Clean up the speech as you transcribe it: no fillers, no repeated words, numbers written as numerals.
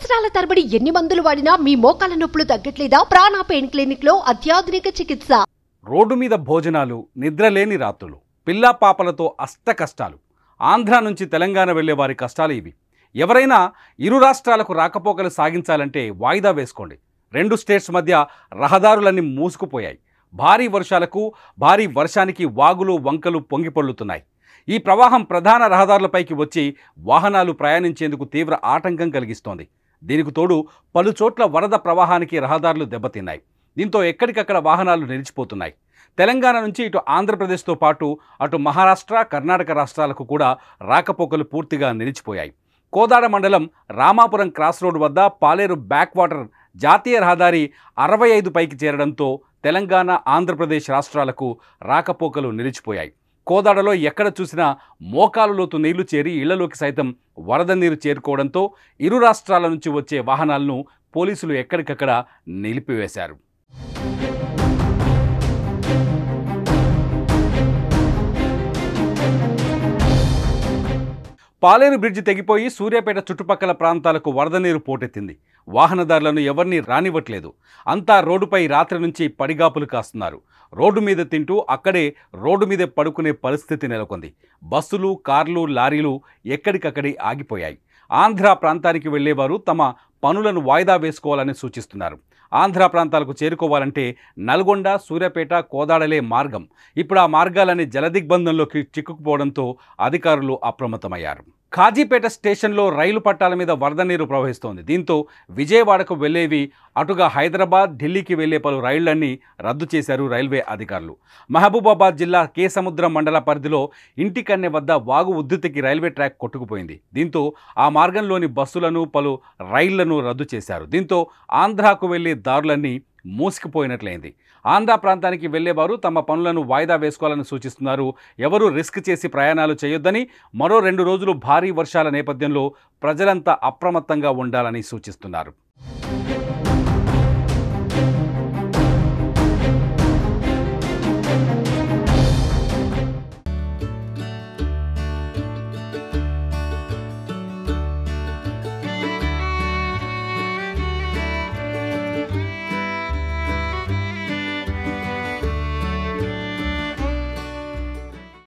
సంవత్సరాల తరబడి ఎన్ని మందులు వాడినా మీ మోకాల నొప్పులు తగ్గట్లేదా? ప్రాణ పెయిన్ క్లినిక్ లో అత్యాధునిక చికిత్స. రోడ్డు మీద భోజనాలు, నిద్రలేని రాత్రులు, పిల్లా పాపలతో అష్ట కష్టాలు. ఆంధ్ర నుంచి తెలంగాణ వెళ్లే వారి కష్టాలు ఇవి. ఎవరైనా ఇరు రాష్ట్రాలకు రాకపోకలు సాగించాలంటే వాయిదా వేసుకోండి. రెండు స్టేట్స్ మధ్య రహదారులన్నీ మూసుకుపోయాయి. భారీ వర్షాలకు, భారీ వర్షానికి వాగులు వంకలు పొంగిపొర్లుతున్నాయి. ఈ ప్రవాహం ప్రధాన రహదారులపైకి వచ్చి వాహనాలు ప్రయాణించేందుకు తీవ్ర ఆటంకం కలిగిస్తోంది. దీనికి తోడు పలుచోట్ల వరద ప్రవాహానికి రహదారులు దెబ్బతిన్నాయి. దీంతో ఎక్కడికక్కడ వాహనాలు నిలిచిపోతున్నాయి. తెలంగాణ నుంచి ఇటు ఆంధ్రప్రదేశ్తో పాటు అటు మహారాష్ట్ర, కర్ణాటక రాష్ట్రాలకు కూడా రాకపోకలు పూర్తిగా నిలిచిపోయాయి. కోదాడ మండలం రామాపురం క్రాస్ రోడ్ వద్ద పాలేరు బ్యాక్ వాటర్ జాతీయ రహదారి 65 పైకి చేరడంతో తెలంగాణ, ఆంధ్రప్రదేశ్ రాష్ట్రాలకు రాకపోకలు నిలిచిపోయాయి. కోదాడలో ఎక్కడ చూసినా మోకాలు లోతు నీళ్లు చేరి ఇళ్లలోకి సైతం వరద నీరు చేరుకోవడంతో ఇరు రాష్ట్రాల నుంచి వచ్చే వాహనాలను పోలీసులు ఎక్కడికక్కడ నిలిపివేశారు. పాలేరు బ్రిడ్జి తెగిపోయి సూర్యాపేట చుట్టుపక్కల ప్రాంతాలకు వరద నీరు పోటెత్తింది. వాహనదారులను ఎవరిని రానివ్వట్లేదు. అంతా రోడ్డుపై రాత్రి నుంచి పడిగాపులు కాస్తున్నారు. రోడ్డు మీద తింటూ అక్కడే రోడ్డు మీదే పడుకునే పరిస్థితి నెలకొంది. బస్సులు, కార్లు, లారీలు ఎక్కడికక్కడే ఆగిపోయాయి. ఆంధ్ర ప్రాంతానికి వెళ్లేవారు తమ పనులను వాయిదా వేసుకోవాలని సూచిస్తున్నారు. ఆంధ్ర ప్రాంతాలకు చేరుకోవాలంటే నల్గొండ, సూర్యాపేట, కోదాడలే మార్గం. ఇప్పుడు ఆ మార్గాలన్నీ జలదిగ్బంధంలోకి చిక్కుకుపోవడంతో అధికారులు అప్రమత్తమయ్యారు. కాజీపేట స్టేషన్లో రైలు పట్టాల మీద వరద నీరు ప్రవహిస్తోంది. దీంతో విజయవాడకు వెళ్లేవి, అటుగా హైదరాబాద్, ఢిల్లీకి వెళ్లే పలు రైళ్లన్నీ రద్దు చేశారు రైల్వే అధికారులు. మహబూబాబాద్ జిల్లా కేసముద్రం మండల పరిధిలో ఇంటికన్నె వద్ద వాగు ఉద్ధృతికి రైల్వే ట్రాక్ కొట్టుకుపోయింది. దీంతో ఆ మార్గంలోని బస్సులను, పలు రైళ్లను రద్దు చేశారు. దీంతో ఆంధ్రాకు వెళ్లే దారులన్నీ మూసుకుపోయినట్లయింది. ఆంధ్ర ప్రాంతానికి వెళ్లేవారు తమ పనులను వాయిదా వేసుకోవాలని సూచిస్తున్నారు. ఎవరూ రిస్క్ చేసి ప్రయాణాలు చేయొద్దని, మరో 2 రోజులు భారీ వర్షాల నేపథ్యంలో ప్రజలంతా అప్రమత్తంగా ఉండాలని సూచిస్తున్నారు.